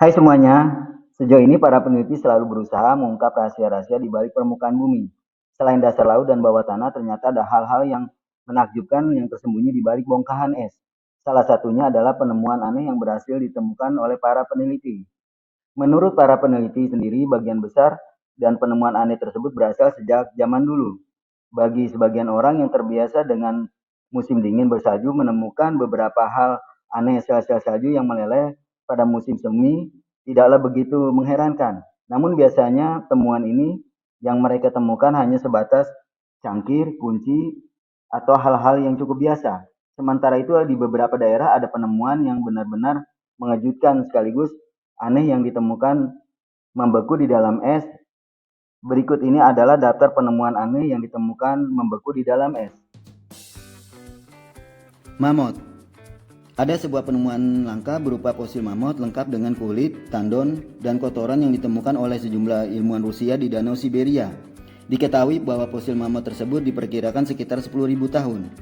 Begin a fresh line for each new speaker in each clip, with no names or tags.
Hai semuanya, sejauh ini para peneliti selalu berusaha mengungkap rahasia-rahasia di balik permukaan bumi. Selain dasar laut dan bawah tanah, ternyata ada hal-hal yang menakjubkan yang tersembunyi di balik bongkahan es. Salah satunya adalah penemuan aneh yang berhasil ditemukan oleh para peneliti. Menurut para peneliti sendiri, bagian besar dan penemuan aneh tersebut berasal sejak zaman dulu. Bagi sebagian orang yang terbiasa dengan musim dingin bersalju, menemukan beberapa hal aneh sel-sel salju yang meleleh pada musim semi tidaklah begitu mengherankan. Namun biasanya temuan ini yang mereka temukan hanya sebatas cangkir, kunci, atau hal-hal yang cukup biasa. Sementara itu di beberapa daerah ada penemuan yang benar-benar mengejutkan sekaligus aneh yang ditemukan membeku di dalam es. Berikut ini adalah daftar penemuan aneh yang ditemukan membeku di dalam es.
Mamut. Ada sebuah penemuan langka berupa fosil mamut lengkap dengan kulit, tandon, dan kotoran yang ditemukan oleh sejumlah ilmuwan Rusia di Danau Siberia. Diketahui bahwa fosil mamut tersebut diperkirakan sekitar 10.000 tahun.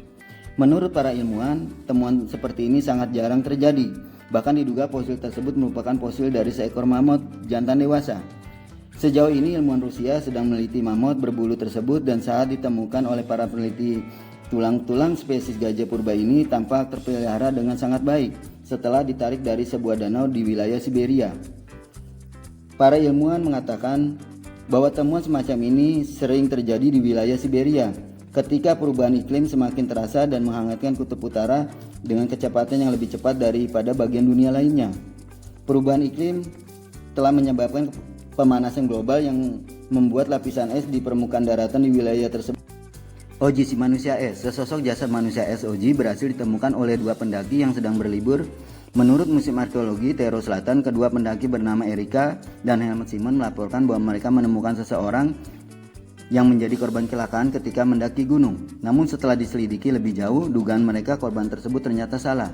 Menurut para ilmuwan, temuan seperti ini sangat jarang terjadi. Bahkan diduga fosil tersebut merupakan fosil dari seekor mamut jantan dewasa. Sejauh ini ilmuwan Rusia sedang meneliti mamut berbulu tersebut, dan saat ditemukan oleh para peneliti, tulang-tulang spesies gajah purba ini tampak terpelihara dengan sangat baik setelah ditarik dari sebuah danau di wilayah Siberia. Para ilmuwan mengatakan bahwa temuan semacam ini sering terjadi di wilayah Siberia ketika perubahan iklim semakin terasa dan menghangatkan kutub utara dengan kecepatan yang lebih cepat daripada bagian dunia lainnya. Perubahan iklim telah menyebabkan pemanasan global yang membuat lapisan es di permukaan daratan di wilayah tersebut. Oji si manusia es. Sesosok jasad manusia es Oji berhasil ditemukan oleh dua pendaki yang sedang berlibur. Menurut Museum Arkeologi Tero Selatan, kedua pendaki bernama Erika dan Helmut Simon melaporkan bahwa mereka menemukan seseorang yang menjadi korban kecelakaan ketika mendaki gunung. Namun setelah diselidiki lebih jauh, dugaan mereka korban tersebut ternyata salah.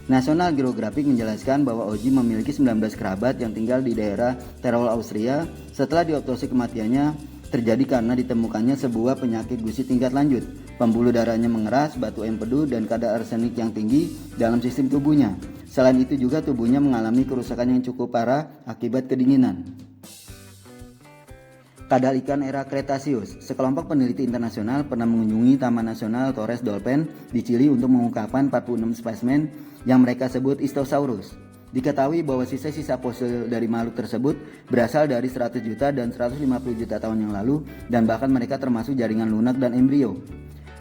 National Geographic menjelaskan bahwa Oji memiliki 19 kerabat yang tinggal di daerah Tyrol, Austria. Setelah diotopsi, kematiannya terjadi karena ditemukannya sebuah penyakit gusi tingkat lanjut. Pembuluh darahnya mengeras, batu empedu, dan kadar arsenik yang tinggi dalam sistem tubuhnya. Selain itu juga tubuhnya mengalami kerusakan yang cukup parah akibat kedinginan. Kadal ikan era Kretasius. Sekelompok peneliti internasional pernah mengunjungi Taman Nasional Torres Dolpen di Chili untuk mengungkapkan 46 spesimen yang mereka sebut Ichthyosaurus. Diketahui bahwa sisa-sisa fosil dari makhluk tersebut berasal dari 100 juta dan 150 juta tahun yang lalu, dan bahkan mereka termasuk jaringan lunak dan embrio.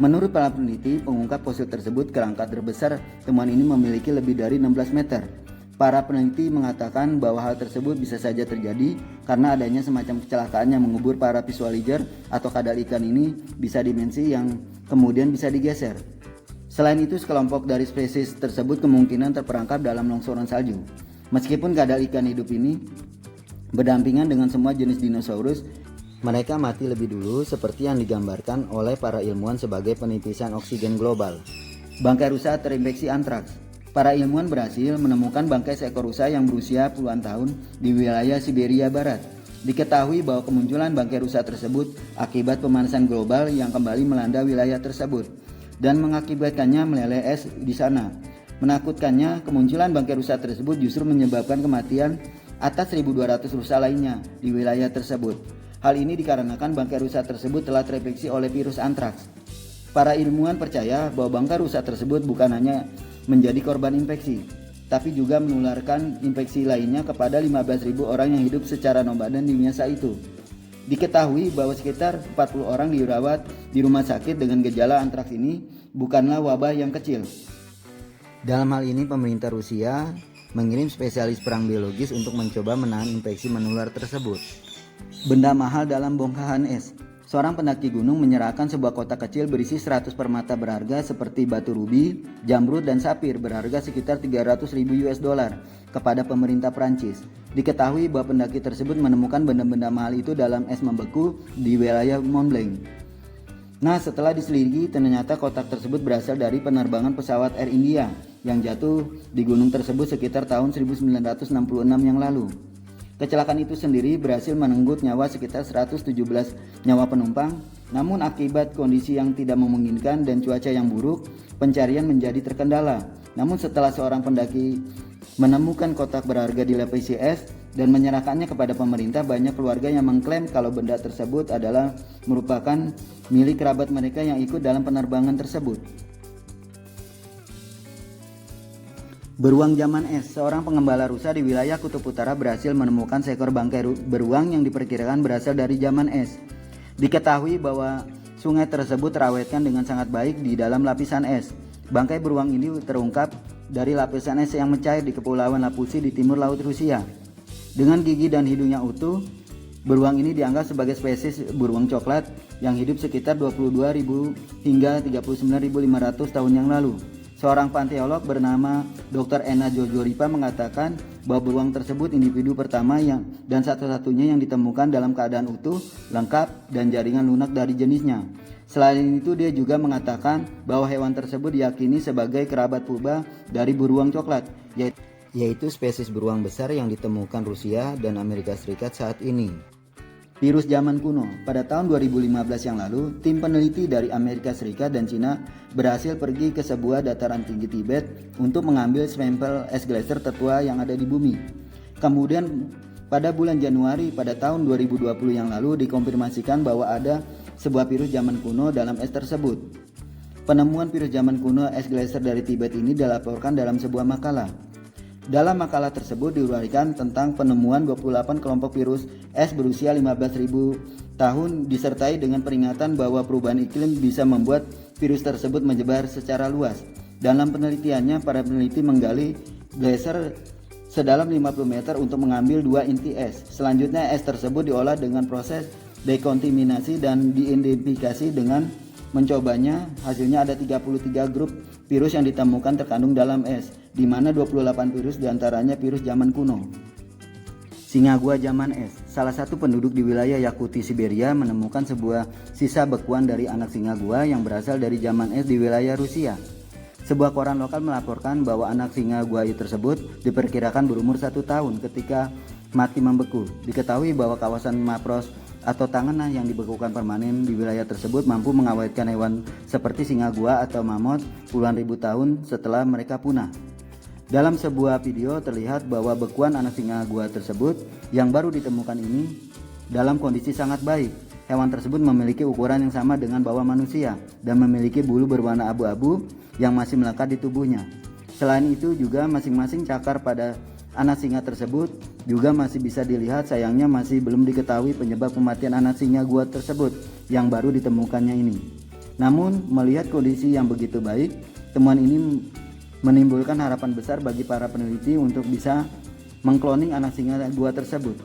Menurut para peneliti, pengungkap fosil tersebut, kerangka terbesar temuan ini memiliki lebih dari 16 meter. Para peneliti mengatakan bahwa hal tersebut bisa saja terjadi karena adanya semacam kecelakaan yang mengubur para visualizer atau kadal ikan ini bisa dimensi yang kemudian bisa digeser. Selain itu, sekelompok dari spesies tersebut kemungkinan terperangkap dalam longsoran salju. Meskipun kadal ikan hidup ini berdampingan dengan semua jenis dinosaurus, mereka mati lebih dulu seperti yang digambarkan oleh para ilmuwan sebagai penipisan oksigen global. Bangkai rusa terinfeksi antraks. Para ilmuwan berhasil menemukan bangkai seekor rusa yang berusia puluhan tahun di wilayah Siberia Barat. Diketahui bahwa kemunculan bangkai rusa tersebut akibat pemanasan global yang kembali melanda wilayah tersebut dan mengakibatkannya meleleh es di sana. Menakutkannya, kemunculan bangkai rusa tersebut justru menyebabkan kematian atas 1.200 rusa lainnya di wilayah tersebut. Hal ini dikarenakan bangkai rusa tersebut telah terinfeksi oleh virus antraks. Para ilmuwan percaya bahwa bangkai rusa tersebut bukan hanya menjadi korban infeksi, tapi juga menularkan infeksi lainnya kepada 15.000 orang yang hidup secara nomaden di masa itu. Diketahui bahwa sekitar 40 orang dirawat di rumah sakit dengan gejala antraks. Ini bukanlah wabah yang kecil. Dalam hal ini, pemerintah Rusia mengirim spesialis perang biologis untuk mencoba menahan infeksi menular tersebut. Benda mahal dalam bongkahan es. Seorang pendaki gunung menyerahkan sebuah kotak kecil berisi 100 permata berharga seperti batu rubi, jamrud, dan sapir berharga sekitar 300.000 US dollar kepada pemerintah Prancis. Diketahui bahwa pendaki tersebut menemukan benda-benda mahal itu dalam es membeku di wilayah Mont Blanc. Nah, setelah diselidiki, ternyata kotak tersebut berasal dari penerbangan pesawat Air India yang jatuh di gunung tersebut sekitar tahun 1966 yang lalu. Kecelakaan itu sendiri berhasil merenggut nyawa sekitar 117 nyawa penumpang, namun akibat kondisi yang tidak memungkinkan dan cuaca yang buruk, pencarian menjadi terkendala. Namun setelah seorang pendaki menemukan kotak berharga di lapisi es dan menyerahkannya kepada pemerintah, banyak keluarga yang mengklaim kalau benda tersebut adalah merupakan milik kerabat mereka yang ikut dalam penerbangan tersebut. Beruang zaman es. Seorang pengembala rusa di wilayah Kutub Utara berhasil menemukan seekor bangkai beruang yang diperkirakan berasal dari zaman es. Diketahui bahwa sungai tersebut terawetkan dengan sangat baik di dalam lapisan es. Bangkai beruang ini terungkap dari lapisan es yang mencair di Kepulauan Lapusi di timur laut Rusia. Dengan gigi dan hidung yang utuh, beruang ini dianggap sebagai spesies beruang coklat yang hidup sekitar 22.000 hingga 39.500 tahun yang lalu. Seorang paleontolog bernama Dr. Ena Jojoripa mengatakan bahwa beruang tersebut individu pertama dan satu-satunya yang ditemukan dalam keadaan utuh, lengkap, dan jaringan lunak dari jenisnya. Selain itu, dia juga mengatakan bahwa hewan tersebut diyakini sebagai kerabat purba dari beruang coklat, yaitu spesies beruang besar yang ditemukan Rusia dan Amerika Serikat saat ini. Virus zaman kuno. Pada tahun 2015 yang lalu, tim peneliti dari Amerika Serikat dan Cina berhasil pergi ke sebuah dataran tinggi Tibet untuk mengambil sampel es gletser tertua yang ada di bumi. Kemudian pada bulan Januari pada tahun 2020 yang lalu dikonfirmasikan bahwa ada sebuah virus zaman kuno dalam es tersebut. Penemuan virus zaman kuno es gletser dari Tibet ini dilaporkan dalam sebuah makalah. Dalam makalah tersebut diuraikan tentang penemuan 28 kelompok virus es berusia 15.000 tahun disertai dengan peringatan bahwa perubahan iklim bisa membuat virus tersebut menyebar secara luas. Dalam penelitiannya, para peneliti menggali gletser sedalam 50 meter untuk mengambil 2 inti es. Selanjutnya es tersebut diolah dengan proses dekontaminasi dan diidentifikasi dengan mencobanya. Hasilnya ada 33 grup virus yang ditemukan terkandung dalam es, di mana 28 virus diantaranya virus zaman kuno. Singa gua zaman es. Salah satu penduduk di wilayah Yakuti, Siberia menemukan sebuah sisa bekuan dari anak singa gua yang berasal dari zaman es di wilayah Rusia. Sebuah koran lokal melaporkan bahwa anak singa gua tersebut diperkirakan berumur 1 tahun ketika mati membeku. Diketahui bahwa kawasan Mapros atau tangan yang dibekukan permanen di wilayah tersebut mampu mengawetkan hewan seperti singa gua atau mamut puluhan ribu tahun setelah mereka punah. Dalam sebuah video terlihat bahwa bekuan anak singa gua tersebut yang baru ditemukan ini dalam kondisi sangat baik. Hewan tersebut memiliki ukuran yang sama dengan bawah manusia dan memiliki bulu berwarna abu-abu yang masih melekat di tubuhnya. Selain itu juga masing-masing cakar pada anak singa tersebut juga masih bisa dilihat. Sayangnya masih belum diketahui penyebab kematian anak singa gua tersebut yang baru ditemukannya ini. Namun melihat kondisi yang begitu baik, temuan ini menimbulkan harapan besar bagi para peneliti untuk bisa mengkloning anak singa gua tersebut.